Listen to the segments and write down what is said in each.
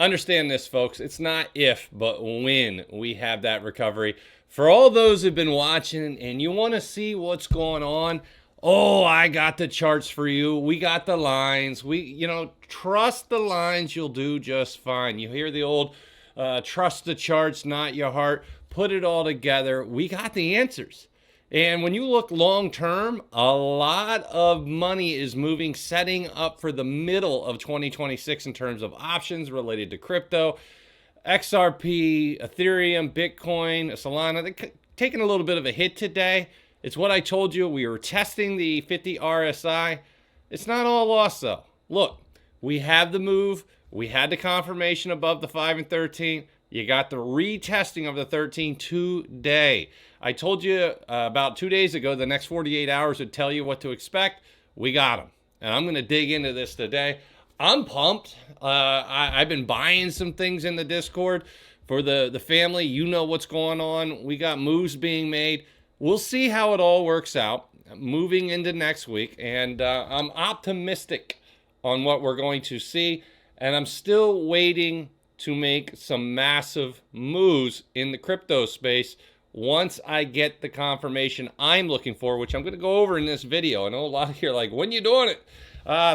Understand this, folks. It's not if, but when we have that recovery. For all those who've been watching and you want to see what's going on, oh, I got the charts for you. We got the lines. Trust the lines. You'll do just fine. You hear the old trust the charts, not your heart. Put it all together. We got the answers. And when you look long term, a lot of money is moving, setting up for the middle of 2026 in terms of options related to crypto. XRP, Ethereum, Bitcoin, Solana, they're taking a little bit of a hit today. It's what I told you. We were testing the 50 RSI. It's not all lost, though. Look, we have the move. We had the confirmation above the 5 and 13. You got the retesting of the 13 today. I told you about 2 days ago, the next 48 hours would tell you what to expect. We got them. And I'm going to dig into this today. I'm pumped. I've been buying some things in the Discord for the family. You know what's going on. We got moves being made. We'll see how it all works out moving into next week. And I'm optimistic on what we're going to see. And I'm still waiting to make some massive moves in the crypto space once I get the confirmation I'm looking for, which I'm going to go over in this video. I know a lot of you are like, when you doing it?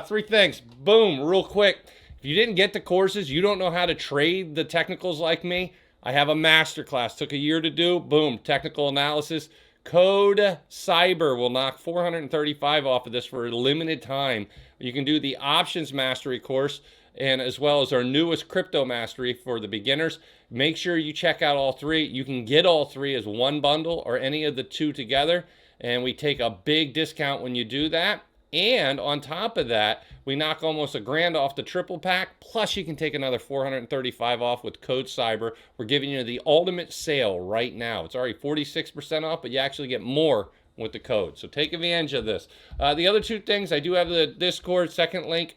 3 things. Boom, real quick. If you didn't get the courses, you don't know how to trade the technicals like me, I have a masterclass. Took a year to do. Boom, technical analysis. Code Cyber will knock 435 off of this for a limited time. You can do the options mastery course, and as well as our newest crypto mastery for the beginners. Make sure you check out all 3. You can get all 3 as one bundle or any of the 2 together, and we take a big discount when you do that. And on top of that, we knock almost $1,000 off the triple pack, plus you can take another 435 off with code Cyber. We're giving you the ultimate sale right now. It's already 46% off, but you actually get more with the code. So take advantage of this. The other 2 things, I do have the Discord second link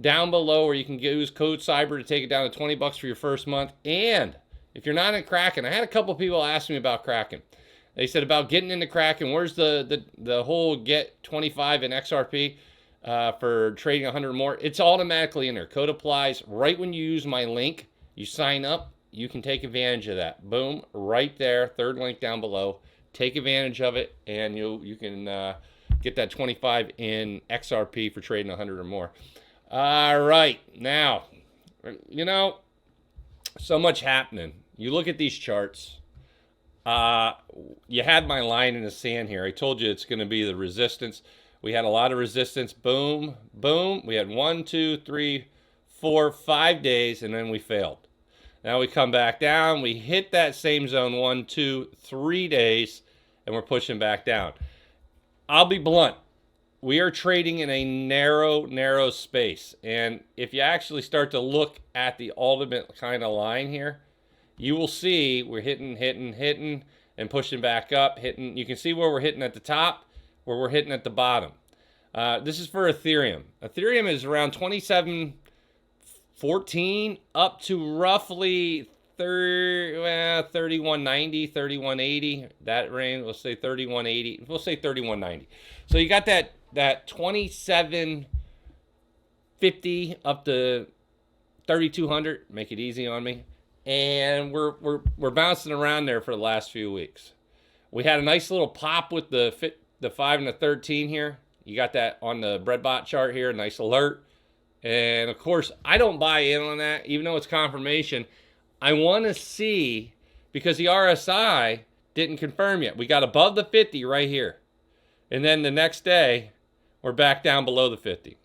down below where you can use code Cyber to take it down to $20 for your first month. And if you're not in Kraken, I had a couple people ask me about Kraken. They said about getting into Kraken, where's the whole get 25 in XRP for trading 100 or more? It's automatically in there. Code applies right when you use my link. You sign up, you can take advantage of that. Boom, right there, third link down below. Take advantage of it, and you can get that 25 in XRP for trading 100 or more. All right, now, so much happening. You look at these charts. You had my line in the sand here. I told you it's going to be the resistance. We had a lot of resistance. Boom, boom. We had 1, 2, 3, 4, 5 days, and then we failed. Now we come back down. We hit that same zone 1, 2, 3 days, and we're pushing back down. I'll be blunt. We are trading in a narrow space. And if you actually start to look at the ultimate kind of line here, you will see we're hitting, and pushing back up, hitting. You can see where we're hitting at the top, where we're hitting at the bottom. This is for Ethereum. Ethereum is around 27.14 up to roughly 3190, 3180, that range. We'll say 3180. We'll say 3190. So you got that 2750 up to 3200. Make it easy on me. And we're bouncing around there for the last few weeks. We had a nice little pop with the 5 and the 13 here. You got that on the breadbot chart here, nice alert. And of course, I don't buy in on that, even though it's confirmation. I want to see, because the RSI didn't confirm yet. We got above the 50 right here. And then the next day, we're back down below the 50.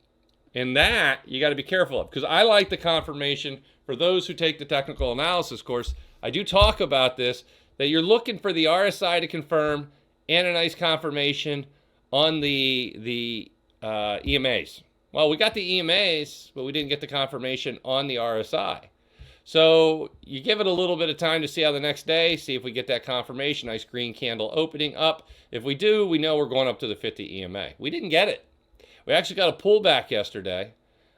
And that, you got to be careful of, because I like the confirmation. For those who take the technical analysis course, I do talk about this, that you're looking for the RSI to confirm and a nice confirmation on the EMAs. Well, we got the EMAs, but we didn't get the confirmation on the RSI. So you give it a little bit of time to see how the next day, see if we get that confirmation, nice green candle opening up. If we do, we know we're going up to the 50 EMA. We didn't get it. We actually got a pullback yesterday.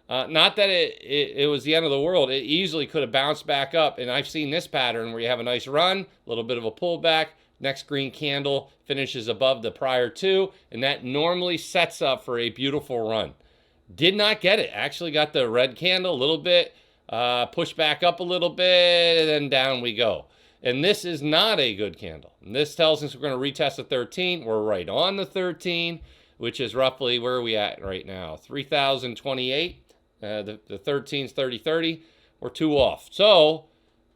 Not that it was the end of the world. It easily could have bounced back up. And I've seen this pattern where you have a nice run, a little bit of a pullback, next green candle finishes above the prior 2, and that normally sets up for a beautiful run. Did not get it. Actually got the red candle a little bit. push back up a little bit, and then down we go. And this is not a good candle. And this tells us we're going to retest the 13. We're right on the 13, which is roughly, where are we at right now? 3,028. The 13's 30.30. We're 2 off. So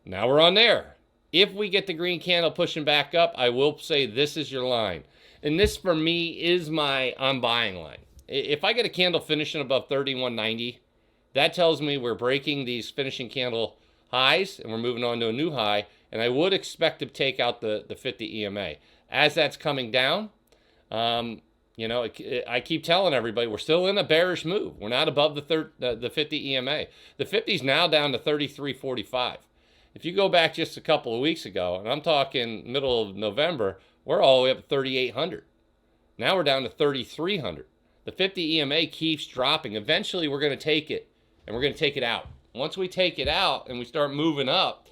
now we're on there. If we get the green candle pushing back up, I will say this is your line. And this, for me, is my I'm buying line. If I get a candle finishing above 31.90, that tells me we're breaking these finishing candle highs and we're moving on to a new high. And I would expect to take out the 50 EMA. As that's coming down, you know, I keep telling everybody we're still in a bearish move. We're not above the 50 EMA. The 50 is now down to 33.45. If you go back just a couple of weeks ago, and I'm talking middle of November, we're all the way up to 3,800. Now we're down to 3,300. The 50 EMA keeps dropping. Eventually, we're going to take it, and we're going to take it out. Once we take it out and we start moving up,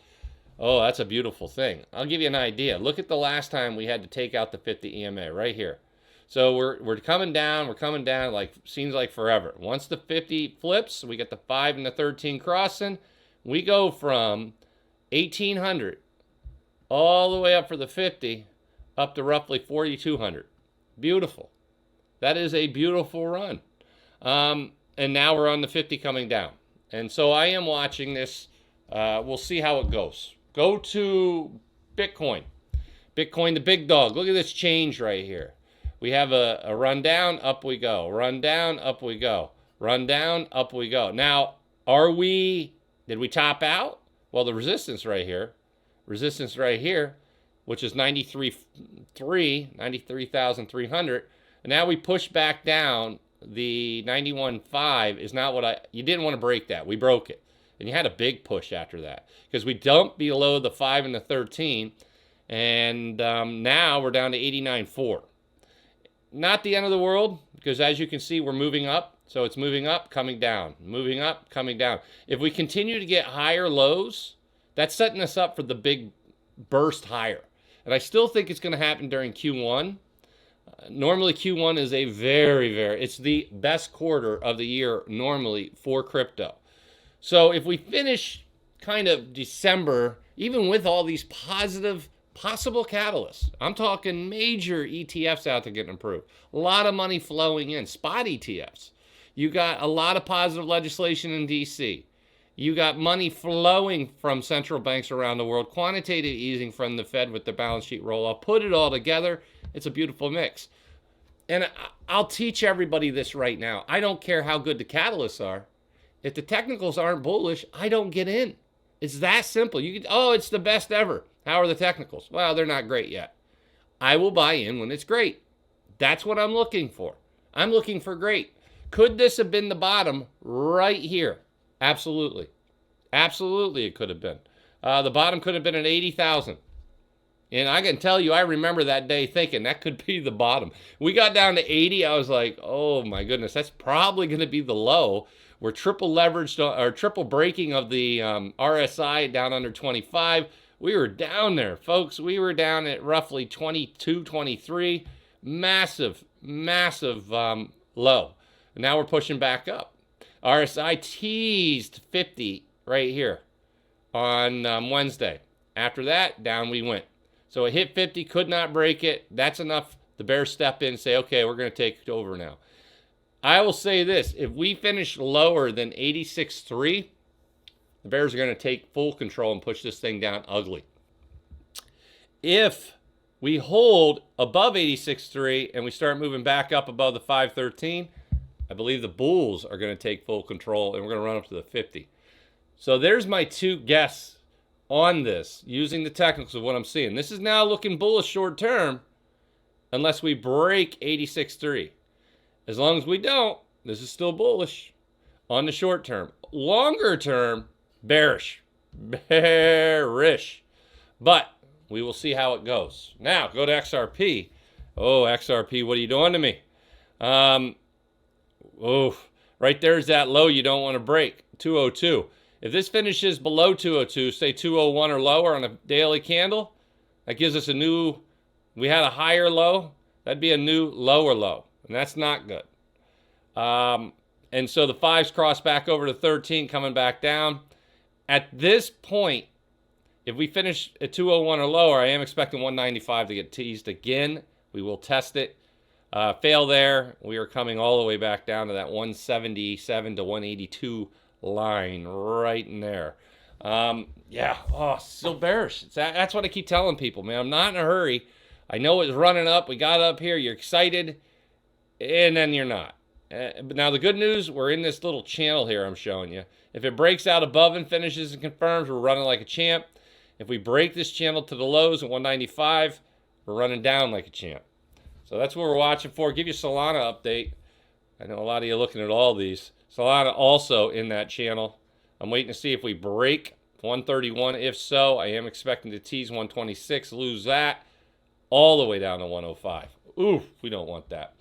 oh, that's a beautiful thing. I'll give you an idea. Look at the last time we had to take out the 50 EMA right here. So we're coming down, like seems like forever. Once the 50 flips, we get the 5 and the 13 crossing. We go from 1,800 all the way up for the 50, up to roughly 4,200. Beautiful. That is a beautiful run. And now we're on the 50 coming down. And so I am watching this. We'll see how it goes. Go to Bitcoin. Bitcoin, the big dog. Look at this change right here. We have a run down, up we go. Run down, up we go. Run down, up we go. Now, did we top out? Well, the resistance right here, which is 93,300. And now we push back down. The 91.5 is not what you didn't want to break that. We broke it. And you had a big push after that because we dumped below the 5 and the 13. And now we're down to 89.4. Not the end of the world, because as you can see, we're moving up. So it's moving up, coming down, moving up, coming down. If we continue to get higher lows, that's setting us up for the big burst higher. And I still think it's going to happen during Q1. Normally, Q1 is a it's the best quarter of the year normally for crypto. So if we finish kind of December, even with all these positive possible catalysts, I'm talking major ETFs out there getting approved, a lot of money flowing in, spot ETFs. You got a lot of positive legislation in DC. You got money flowing from central banks around the world, quantitative easing from the Fed with the balance sheet roll-up. Put it all together, it's a beautiful mix. And I'll teach everybody this right now. I don't care how good the catalysts are. If the technicals aren't bullish, I don't get in. It's that simple. It's the best ever. How are the technicals? Well, they're not great yet. I will buy in when it's great. That's what I'm looking for. I'm looking for great. Could this have been the bottom right here? Absolutely. Absolutely it could have been. The bottom could have been at 80,000. And I can tell you, I remember that day thinking that could be the bottom. We got down to 80. I was like, oh my goodness, that's probably going to be the low. We're triple leveraged or triple breaking of the RSI down under 25. We were down there, folks. We were down at roughly 22, 23. Massive, massive low. And now we're pushing back up. RSI teased 50 right here on Wednesday. After that, down we went. So it hit 50, could not break it. That's enough. The bears step in and say, okay, we're going to take it over now. I will say this. If we finish lower than 86.3, the bears are going to take full control and push this thing down ugly. If we hold above 86.3 and we start moving back up above the 513, I believe the bulls are going to take full control and we're going to run up to the 50. So there's my two guesses on this using the technicals of what I'm seeing. This is now looking bullish short term unless we break 86.3. As long as we don't, this is still bullish on the short term. Longer term, bearish. Bearish. But we will see how it goes. Now, go to XRP. Oh, XRP, what are you doing to me? Right there's that low you don't want to break, 202. If this finishes below 202, say 201 or lower on a daily candle, that gives us we had a higher low, that'd be a new lower low, and that's not good. And so the 5s cross back over to 13, coming back down. At this point, if we finish at 201 or lower, I am expecting 195 to get teased again. We will test it. Fail there, we are coming all the way back down to that 177 to 182 line right in there. Yeah, still bearish. That's what I keep telling people, man. I'm not in a hurry. I know it's running up. We got up here. You're excited, and then you're not. But now the good news, we're in this little channel here I'm showing you. If it breaks out above and finishes and confirms, we're running like a champ. If we break this channel to the lows at 195, we're running down like a champ. So that's what we're watching for. Give you Solana update. I know a lot of you looking at all these. Solana also in that channel. I'm waiting to see if we break 131. If so, I am expecting to tease 126, lose that all the way down to 105. Ooh, we don't want that.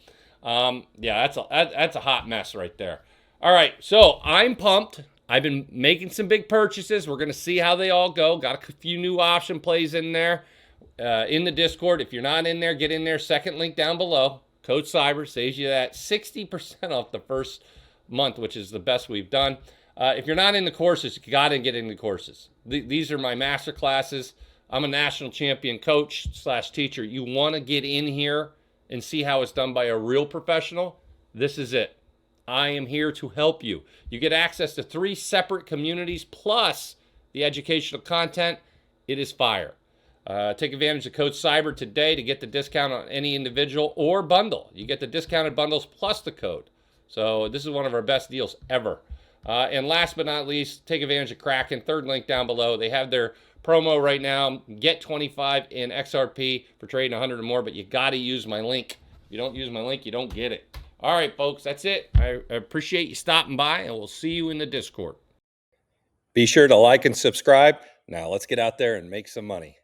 Yeah, that's a hot mess right there. All right, so I'm pumped. I've been making some big purchases. We're going to see how they all go. Got a few new option plays in there. In the Discord. If you're not in there, get in there. Second link down below. Code Cyber saves you that 60% off the first month, which is the best we've done. If you're not in the courses, you got to get in the courses. These are my master classes. I'm a national champion coach / teacher. You want to get in here and see how it's done by a real professional? This is it. I am here to help you. You get access to 3 separate communities plus the educational content. It is fire. Take advantage of Code Cyber today to get the discount on any individual or bundle. You get the discounted bundles plus the code. So this is one of our best deals ever. And last but not least, take advantage of Kraken. Third link down below. They have their promo right now. Get 25 in XRP for trading 100 or more, but you got to use my link. If you don't use my link, you don't get it. All right, folks, that's it. I appreciate you stopping by, and we'll see you in the Discord. Be sure to like and subscribe. Now let's get out there and make some money.